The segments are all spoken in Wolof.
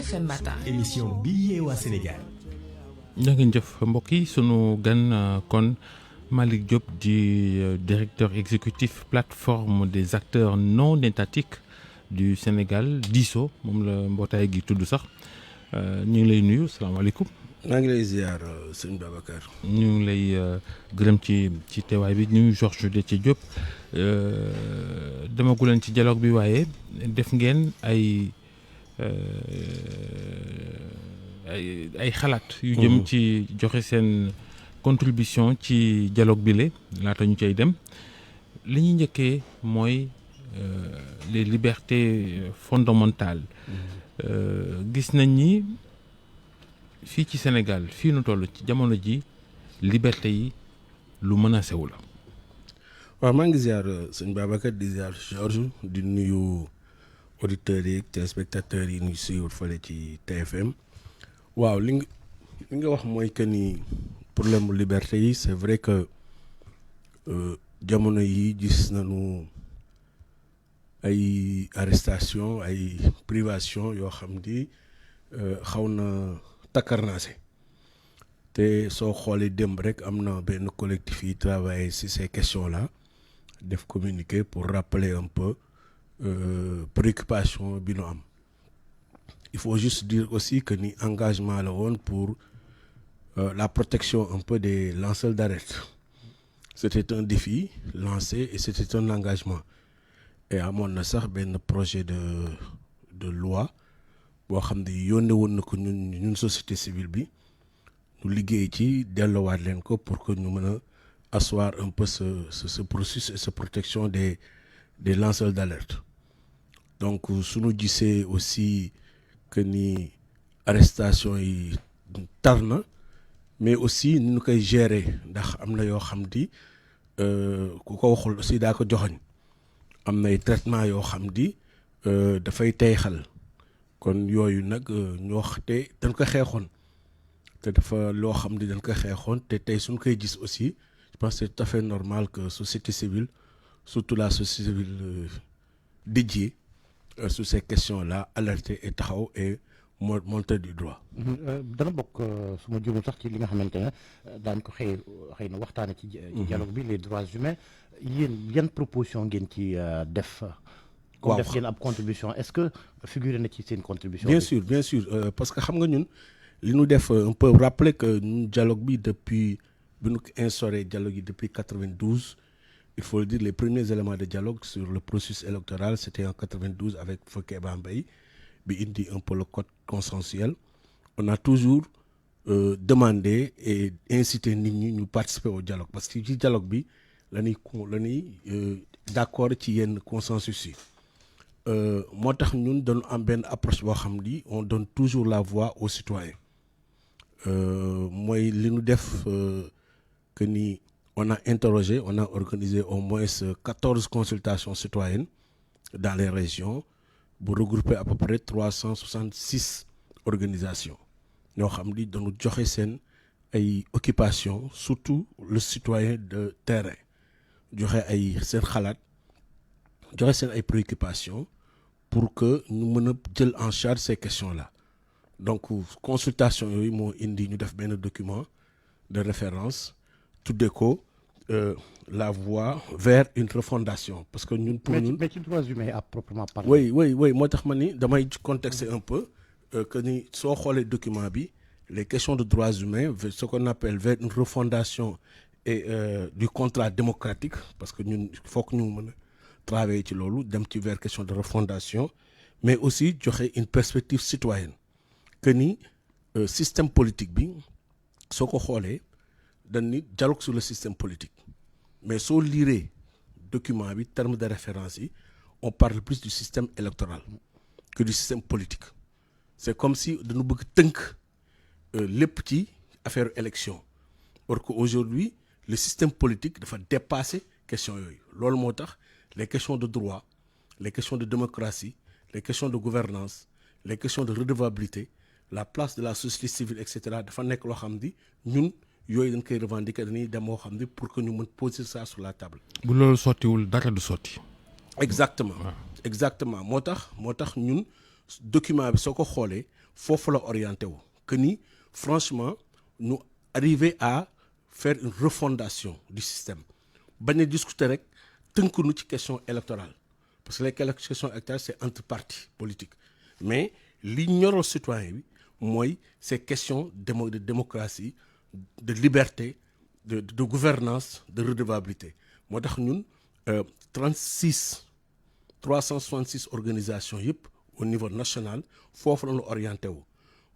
TFM Matin. émission bi yee waa Sénégal. ngeen jëf mbokk yi sunu gan kon Malick Diop di directeur exécutif plateforme des acteurs non étatiques du Sénégal DISO moom la mbootaay gi tudd sax ñu ngi lay nuyu salaamaaleykum. maa ngi lay ziar sëñ Babacar. ñu ngi lay gërëm ci teewaay bi ñu Georges Déthié Diop demagu leen ci dialogue bi waaye def ngeen ay xalaat yu jëm ci joxe seen contribution ci dialogue bi la laata ñu cay dem li ñu njëkkee mooy les libertés fondamentales gis nañ ni fii ci Sénégal fii nu toll ci jamono ji liberté yi lu menacé wu la. waaw maa ngi ziar sëñ Babacar di ziar Georges di nuyu auditeurs yi téléspectateurs yi ñuy suivre fële ci TFM. waaw li nga wax mooy que ni problème liberté yi c'est vrai que jamono yi gis nañu ay arrestation ay privation yoo xam ni xaw na takkarnaase te soo xoolee démb rek am na benn collectif yi travailler sur ces questions là def communiqué pour rappeler un peu préoccupation bi nu am. Il faut juste dire aussi que ni engagement la woon pour la protection un peu des lanceurs d'alerte. C'était un défi lancé et c'était un engagement. Et amoon na sax benn projet de loi boo xam ne yónnee woon na ko ñun société civile bi ñu liggéey ci delloowaat leen ko pour que ñu mën a asseoir un peu ce processus et cette protection des lanceurs d'alerte. Donc suñu gisee aussi que ni arrestation yi tar na mais aussi ni ñu koy gérer ndax am na yoo xam di ku ko waxul aussi daa ko joxoñ am nay traitement yoo xam di dafay teyxal kon yooyu nag ñoo te dañ ko xeexoon te dafa loo xam di dañ ko xeexoon te tey suñ koy gis aussi je pense que c'est tout à fait normal que société civile surtout la société civile dédiée sur ces questions-là alerter et taxaw et monter du droit. dana bokk su ma juumul sax ci li nga xamante ne daañu ko xëy na waxtaane ci dialogue bi les droits humains yéen yan proposition ngeen ci def. comme def ngeen ab contribution est-ce que figuré na ci seen contribution. bien sûr parce que xam nga ñun li ñu def on peut rappeler que ñun dialogue bi depuis bi ñu instauré dialogue yi depuis 92. Il faut le dire, les premiers éléments de dialogue sur le processus électoral, c'était en 92 avec Foké Bambay, qui indi un peu le code consensuel. On a toujours demandé et incité les gens à participer au dialogue. Parce que le dialogue, on est d'accord avec un consensus. Moi, nous donnons une approche, on donne toujours la voix aux citoyens. Moi, ce nous def que ni on a interrogé, on a organisé au moins 14 consultations citoyennes dans les régions pour regrouper à peu près 366 organisations. Nous avons dit de nous donner des occupations, surtout le citoyen de terrain. Nous avons des préoccupations pour que nous puissions prendre en charge ces questions-là. Donc, consultation, nous avons fait un document de référence. Tout déco la voie vers une refondation parce que ñun pour ñun mais ci droits humains à proprement parler. oui moo tax ma ni damay contexter un peu que ni soo xoolee document bi les questions de droits humains ce qu'on appelle vers une refondation et du contrat démocratique parce que ñun il faut que ñu mën a travailler ci loolu dem ci vers question de refondation mais aussi joxe une perspective citoyenne que ni système politique bi soo ko xoolee dañ ni dialogue sur le système politique mais soo liree document bi terme de référence yi on parle plus du système électoral que du système politique c'est comme si dañu bëgg tënk lépp ci affaire élection or que aujourd'hui le système politique dafa dépasser question yooyu loolu moo tax les questions de droit les questions de démocratie les questions de gouvernance les questions de redevabilité la place de la société civile et cetera dafa nekk loo xam ni ñun yooyu dañ koy revendiquer dañuy dem moo xam ne pour que ñu mën poser ça sur la table. bu loolu sottiwul dara du sotti. exactement moo tax ñun document bi soo ko xoolee foofu la orienté wu que ni franchement nous arriver à faire une refondation du système bañ a discuter rek tënk nu ci question électorale parce que les questions électorales c'est entre partis politiques mais li ñoral citoyen bi mooy ces questions de démocratie de liberté de gouvernance de redevabilité moo tax ñun 366 organisations yëpp au niveau national foofu la ñu orienté wu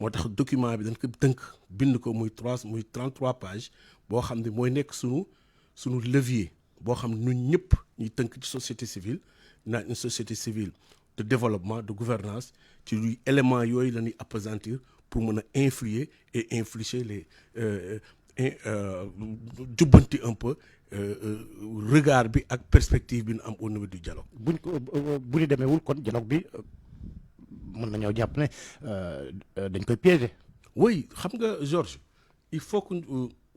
moo tax document bi dañ ko tënk bind ko muy 33 pages boo xam ne mooy nekk sunu levier boo xam ne ñun ñëpp ñuy tënk ci société civile naan une société civile de développement de gouvernance ci luy éléments yooyu la ñuy appesantir pour mën a influer et infléchir les jubbanti un peu regard bi ak perspective bi ñu am au niveau du dialogue. buñ ko bu ñu demeewul kon dialogue bi mën nañoo jàpp ne dañ koy piéger. oui xam nga Georges il faut que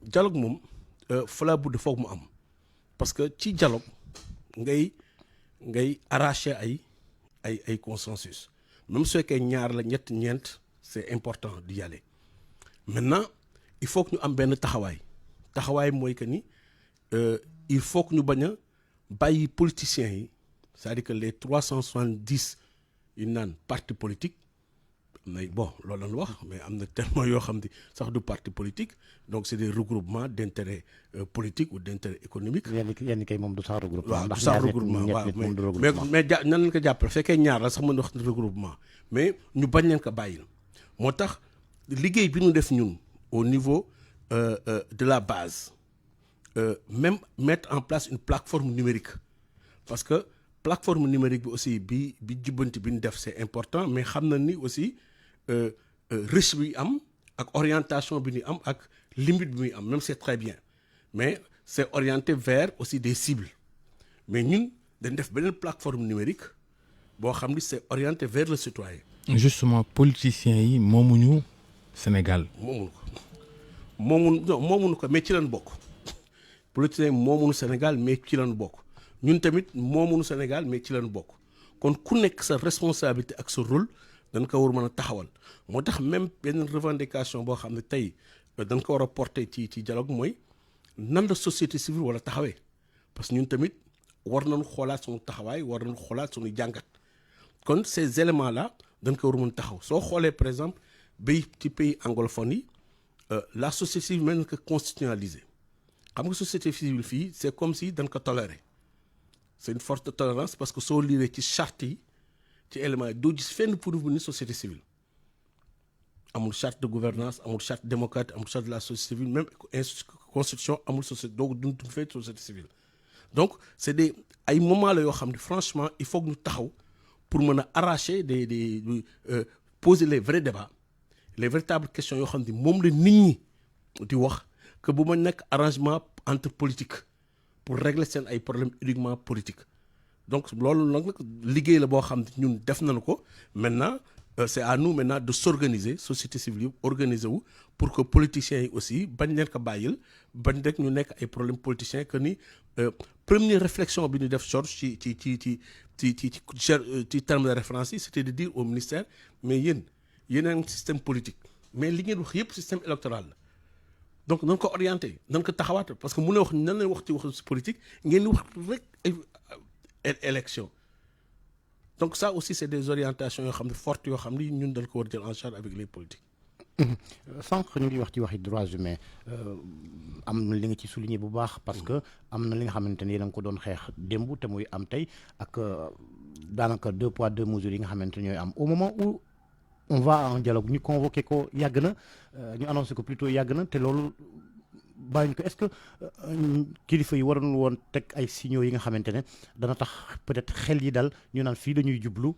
dialogue moom fala budde foog mu am parce que ci dialogue ngay arracher ay consensus même su fekkee ñaar la ñeent c'est important d'y aller maintenant il faut que ñu am benn taxawaay mooy que ni il faut que ñu bañ a bàyyi politiciens yi c'est-à-dire que les 370 yu naan parti politique am na bon loolu lañu wax mais am na tellement yoo xam ne sax du parti politique donc c'est des regroupements d'intérêts politiques ou d'intérêts économiques. yenn kay moom du sax regroupement. waaw du sax regroupement waaw mais nan lañ ko jàppale fekkee ñaar la sax mën wax regroupement mais ñu bañ leen ko bàyyil moo tax liggéey bi ñu def ñun au niveau de la base même mettre en place une plateforme numérique parce que plateforme numérique bi aussi bi jubbanti bi ñu def c'est important mais xam na ni aussi risque bi am ak orientation bi ñu am ak limite bi muy am même c'est très bien mais c'est orienté vers aussi des cibles mais ñun dañ def beneen plateforme numérique boo xam ni c'est orienté vers le citoyen. justement politiciens yi moomuñu Sénégal. moomuñu ko mais ci lañ bokk politiciens yi moomuñu Sénégal mais ci lañ bokk ñun tamit moomuñu Sénégal mais ci lañ bokk kon ku nekk sa responsabilité ak sa rôle dañ ko war mën a taxawal moo tax même benn revendication boo xam ne tey dañ ko war a porter ci dialogue mooy nan la société civile wala taxawee parce que ñun tamit war nañu xoolaat suñu taxawaay war nañu xoolaat suñu jàngat kon ces éléments là dañ ko war mën taxaw soo xoolee par exemple ci pays anglophone yi la société civile mel na ko constitutionnalisée xam nga société civile fii c'est comme si dañ ko tolérer c'est une forte tolérance parce que soo liiree ci charte yi ci éléments yi doo gis fenn pour ni société civile amul charte de gouvernance amul charte démocratique amul charte de la société civile même constitution amul société donc duñ fay société civile donc c'est des ay moments la yoo xam ne franchement il faut que ñu taxaw pour mën a arracher des poser les vrais débats les véritables questions yoo xam ne moom la nit ñi di wax que bu ma nekk arrangement entre politique pour régler seen ay problèmes uniquement politiques donc loolu nag liggéey la boo xam ne ñun def nañu ko maintenant c'est à nous maintenant de s'organiser société civile yi organiser wu pour que politiciens yi aussi bañ leen ko bàyyil bañ rek ñu nekk ay problèmes politiciens que ni première réflexion bi ñu def Georges ci terme de référence yi c'était de dire au ministère mais yéen yeneen système politique mais li ngeen wax yëpp système électoral la donc nañ ko orienté nañ ko taxawaat parce que mun na wax nan leen wax ci wax politique ngeen wax rek élection donc ça aussi c'est des orientations yoo xam ne fortes yoo xam ne ñun dañ ko war jël en charge avec les politiques. sànq ñu ngi wax ci waxi droits humains am na li nga ci souligner bu baax parce que am na li nga xamante ne yéen a ngi ko doon xeex démb te muy am tey ak daanaka 2 poids 2 mesures yi nga xamante ne ñooy am au moment où on va en dialogue ñu convoqué ko yàgg na ñu annoncé ko plutôt yàgg na te loolu bàyyiñ ko est-ce que kilifa yi waroon woon teg ay signaux yi nga xamante ne dana tax peut-être xel yi dal ñu naan fii la ñuy jublu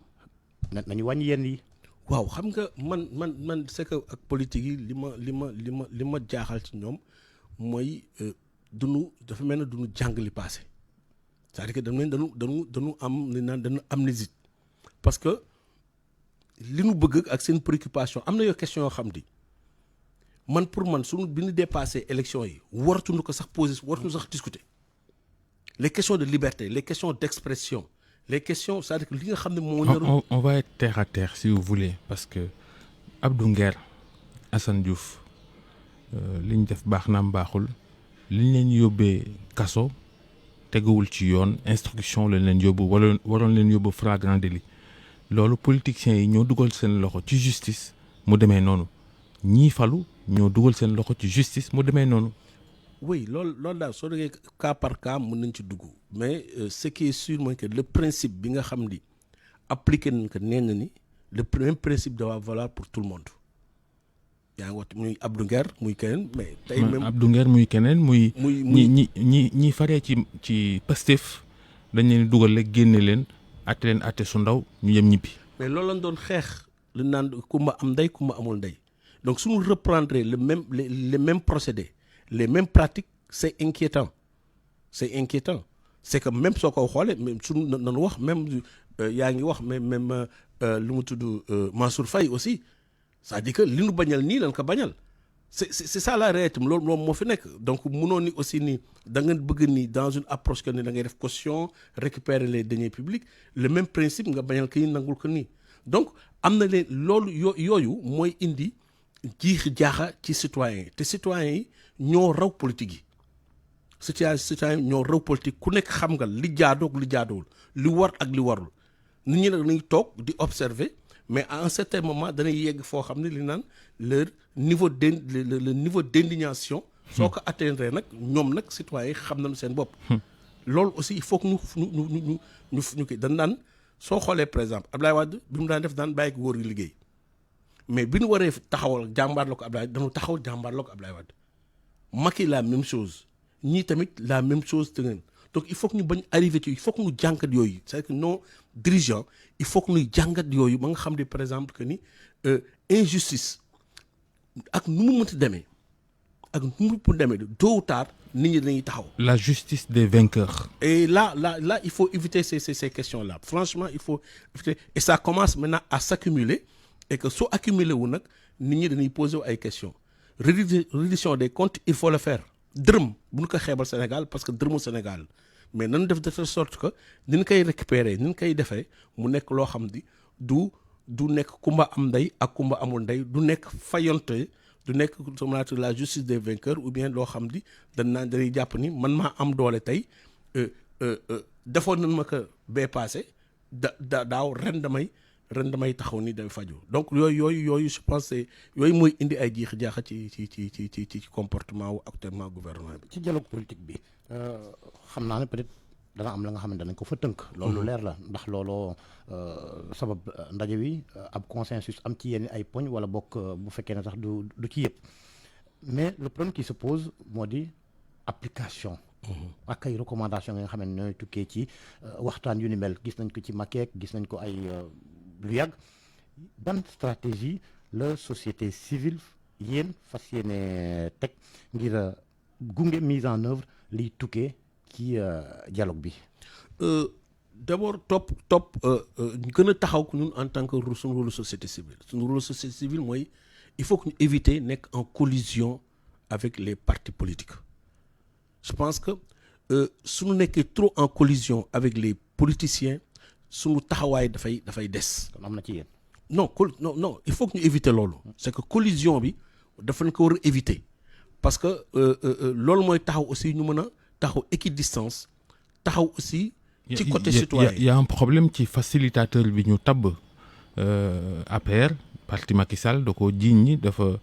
nañu wàññi yenn yi. waaw xam nga man c'est que ak politique yi li ma jaaxal ci ñoom mooy dafa mel ne duñu jàng li passé c'est-à-dire que dañu am li naan dañu amnésie parce que li nu bëgg ak seen préoccupation am na yoo question yoo xam di man pour man suñu bi ñu dépassé élection yi waratuñu ko sax poser waratuñu sax discuter les questions de liberté les questions d'expression les questions c'est-à-dire que li nga xam ne moo on va être terre à terre si vous voulez parce que Abdou Nguer Assane Diouf li ñu def baax naam baaxul li ñu leen yóbbee kaso teguwul ci yoon instruction lañ leen yóbbu wala waroon leen yóbbu flagrant délit loolu politiciens yi ñoo dugal seen loxo ci justice mu demee noonu ñii falu ñoo dugal seen loxo ci justice mu demee noonu. oui loolu daal soo déggee cas par cas mën nañ ci dugg mais ce qui est sûr mooy que le principe bi nga xam ni appliqué nañ ko nee na ni le même principe doit valoir pour tout le monde yaa ngi wax muy Abdou Nguer muy keneen mais. tey même Abdou Nguer muy keneen muy. ñi faree ci Pastef dañ leen dugal rek génne leen atte leen atte su ndaw ñu yem ñibbi. mais loolu lañ doon xeex lu naan kumba am ndey kumba amul ndey donc suñu reprendre le même les mêmes procédés les mêmes pratiques c'est inquiétant c'est que même soo ko xoolee même suñu nañu wax même yaa ngi wax même lu mu tudd Mansour Faye aussi c'est-à-dire que li nu bañal nii lañ ko bañal c'est ça la réalité loolu moo fi nekk donc mënoo ni aussi ni da nga bëgg ni dans une approche que ni da ngay def caution récupérer les deniers publics le même principe nga bañal ko ni nangul ko nii donc am na leen loolu yooyu mooy indi jiixi jaaxa ci citoyens yi te citoyens yi ñoo raw politique yi citoyens yi ñoo raw politique ku nekk xam nga li jaadoog li jaadoowul li war ak li warul nit ñi nag nañu toog di observer mais à un certain moment danay yegg foo xam ne li naan leur niveau le niveau d'indignation soo ko atteindre nag ñoom nag citoyens yi xam nañu seen bopp loolu aussi il faut que ñu koy dañ naan soo xoolee par exemple Abdoulaye Wade bi mu daan def daan bàyyi ko góor gi liggéey mais bi ñu waree taxawal jàmbaarloo ko Abdoulaye dañu taxaw jàmbaarloo ko Abdoulaye Wade Macky la même chose ñii tamit la même chose te ngeen donc il faut que ñu bañ arrivé ci il faut que ñu jàngat yooyu c'est-à-dire que nos dirigeants il faut que ñuy jàngat yooyu ba nga xam ne par exemple que ni injustice ak nu mu mënti demee tôt ou tard nit ñi dañuy taxaw. La justice des vainqueurs. Et là il faut éviter ces questions-là franchement il faut éviter et ça commence maintenant à s'accumuler et que soo accumuler wu nag nit ñi dañuy poser ay questions reddition des comptes il faut le faire dërëm bu ñu ko xeebal Sénégal parce que dërëmu Sénégal mais nañu def de telle sorte que ni ñu koy récupérer ni ñu koy defee mu nekk loo xam ni du nekk kumba am ndey ak kumba amul ndey du nekk fayonte du nekk la justice des vainqueurs ou bien loo xam ni dañuy jàpp ni man maa am doole tey defoon nañ ma ko bee passé daaw ren damay taxaw ni day faju donc yooyu je pense que yooyu mooy indi ay jiix jaaxa ci comportement wu actuellement gouvernement bi. ci dialogue politique bi xam naa ne peut-être dana am la nga xam ne danañ ko fa tënk. loolu leer la ndax looloo sabab ndaje wi ab consensus am ci yenn ay poñ wala bokk bu fekkee ne sax du ci yëpp mais le problème qui se pose moo di application. ak ay recommandations nga xam ne ñooy tukkee ci waxtaan yu ni mel gis nañ ko ci Macky gis nañ ko ay. lu yàgg ban stratégie la société civile yéen fas yéene teg ngir gunge mise en œuvre liy tukkee ci dialogue bi. D'abord topp ñu gën a taxaw ñun en tant que suñu rôle société civile mooy il faut que ñu éviter nekk en collision avec les partis politiques je pense que suñu nekkee trop en collision avec les politiciens. suñu taxawaay dafay des. kon am na ci yéen. non il faut que ñu éviter loolu. c'est que collision bi dafa ñu ko war a éviter parce que loolu mooy taxaw aussi ñu mën a taxaw équidistance taxaw aussi. ci côté citoyen y a un problème ci facilitateur bi ñu tabb APR parti Macky Sall da ko jiiñ ñi dafa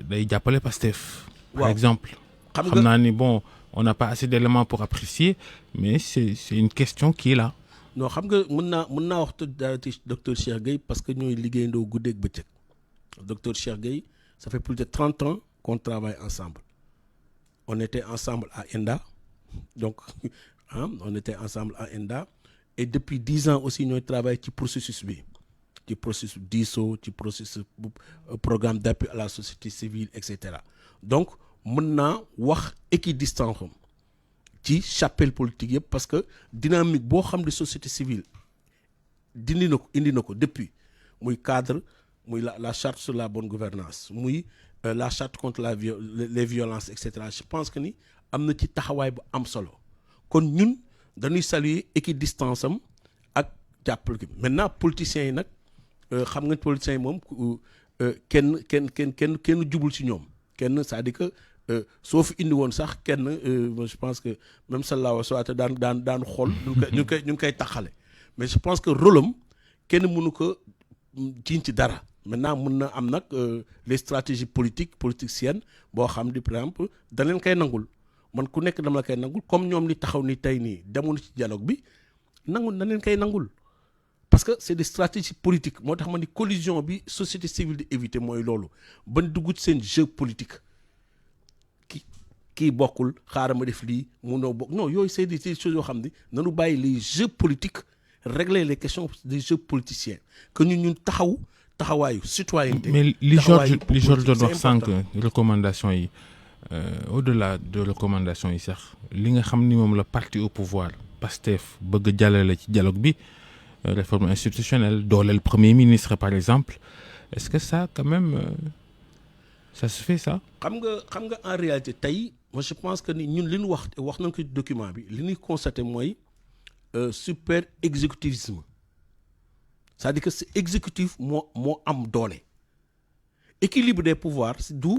day jàppale Pastef. par exemple. xam naa ni bon on n'a pas assez d'éléments pour apprécier mais c'est une question qui est là. non xam nga mën naa wax docteur Cheikh Gueye parce que ñooy liggéeyandoo guddeeg bëccëg docteur Cheikh Gueye ça fait plus de 30 ans qu'on travaille ensemble on était ensemble à ENDA donc on était ensemble à ENDA et depuis 10 ans aussi ñooy travailler ci processus bi ci processus diisoo ci processus programme d'appui à la société civile et cetera donc mën naa wax équidistance ci chapelle politique yëpp parce que dynamique boo xam ne société civile indi na ko depuis muy cadre muy la charte sur la bonne gouvernance muy la charte contre les violences et cetera je pense que ni am na ci taxawaay bu am solo kon ñun dañuy saluer équidistance am ak jàppale ko maintenant politiciens yi nag xam nga politiciens yi moom kenn jubul ci ñoom kenn c'est-à-dire que soo fi indi woon sax kenn je pense que même sallallahu alayhi wa sallam daan xool ñu ngi koy taxale mais je pense que rôle am kenn mënu ko jiiñ ci dara maintenant mën na am nag les stratégies politiciennes boo xam di par exemple da leen koy nangul man ku nekk dama la koy nangul comme ñoom li taxaw ni tey nii demoon ci dialogue bi nangul na leen koy nangul parce que c'est des stratégies politiques moo tax ma ni collision bi société civile di éviter mooy loolu ban dugg ci seen jeu politique kii bokkul xaaral ma def lii munoo bokk non yooyu c'est des choses yoo xam ni nanu bàyyi les jeux politiques régler les questions des jeux politiciens que ñun taxawaayu citoyenneté. mais li Georges doon wax sànq recommandation yi au-delà de recommandation yi sax li nga xam ni moom la parti au pouvoir PASTEF bëgg jàllale ci dialogue bi réforme institutionnelle dooleel premier ministre par exemple est-ce que ça quand même ça se fait ça. xam nga en réalité tey moi je pense que ni ñun li ñu wax nañ ko document bi li ñuy constaté mooy super exécutivisme c'est-à-dire que c'est exécutif moo am doole équilibre des pouvoirs c'est du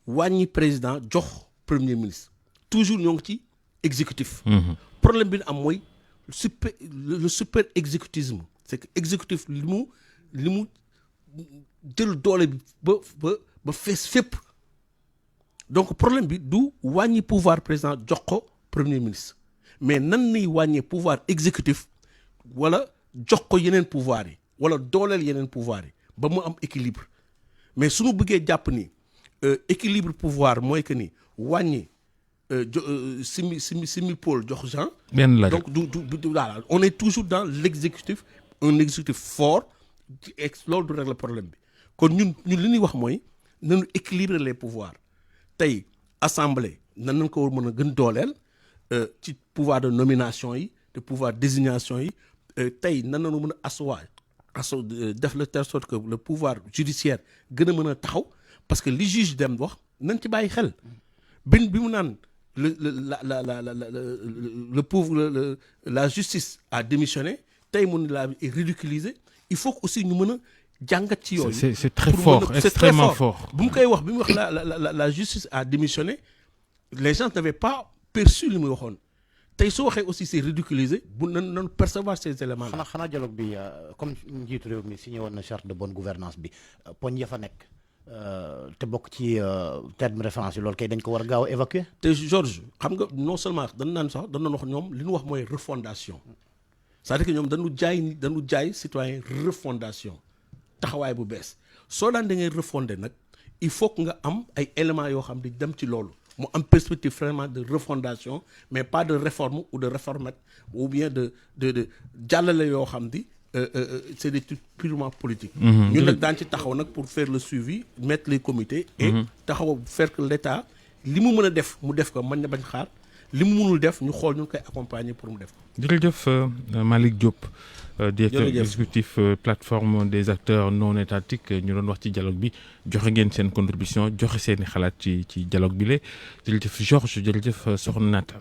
wàññi président jox premier ministre toujours ñoo ngi ci exécutif. problème bi am mooy le super exécutisme c'est que exécutif li mu jël doole bi ba fees fépp donc problème bi du wàññi pouvoir président jox ko premier ministre mais nan niy wàññee pouvoir exécutif wala jox ko yeneen pouvoir yi wala dooleel yeneen pouvoir yi ba mu am équilibre mais suñu bëggee jàpp ni équilibre pouvoir mooy que ni wàññi simi Paul jox Jean. benn la donc du voilà on est toujours dans l'exécutif un exécutif fort loolu du régler problème bi kon ñun li ñuy wax mooy nañu équilibrer les pouvoirs tey assemblée nañ ko war mën a gën dooleel ci pouvoir de nomination yi de pouvoir désignation yi tey nan nañu mën a asseoir def la telle sorte que le pouvoir judiciaire gën a mën a taxaw parce que li juge dem wax nañ ci bàyyi xel bi mu naan la justice a démissionné tey mun la est ridiculisé il faut que aussi ñu mën a jàngat ci yooyu. c'est très fort extrêmement fort. bu mu koy wax bi mu wax la justice a démissionné les gens n'avaient pas perçu li muy waxoon tey soo waxee aussi c'est ridiculisé bu nan percevoir ces éléments là. xanaa dialogue bi comme njiitu réew mi signé woon na charte de bonne gouvernance bi poñ ya fa nekk te bokk ci terme référence yi loolu kay dañ ko war a gaaw a évacuer. te Georges xam nga non seulement dañ naan wax ñoom li ñu wax mooy refondation c'est-à-dire que ñoom dañu jaay citoyen refondation taxawaay bu bees soo daan da ngay refonder nag il faut que nga am ay éléments yoo xam di dem ci loolu mu am perspective vraiment de refondation mais pas de réforme ou de réformette ou bien de jàllale yoo xam di c'est des trucs purement politiques. ñun nag daan ci taxaw nag pour faire le suivi mettre les comités. et taxaw faire que l'État li mu mën a def mu def ko mën na bañ xaar li mu mënul def ñu xool ñu koy accompagner pour mu def ko. jërëjëf Malick Diop. directeur exécutif plateforme des acteurs non étatiques ñu doon wax ci dialogue bi joxe ngeen seen contribution joxe seeni xalaat ci dialogue bi la jërëjëf Georges jërëjëf Soxna Naata.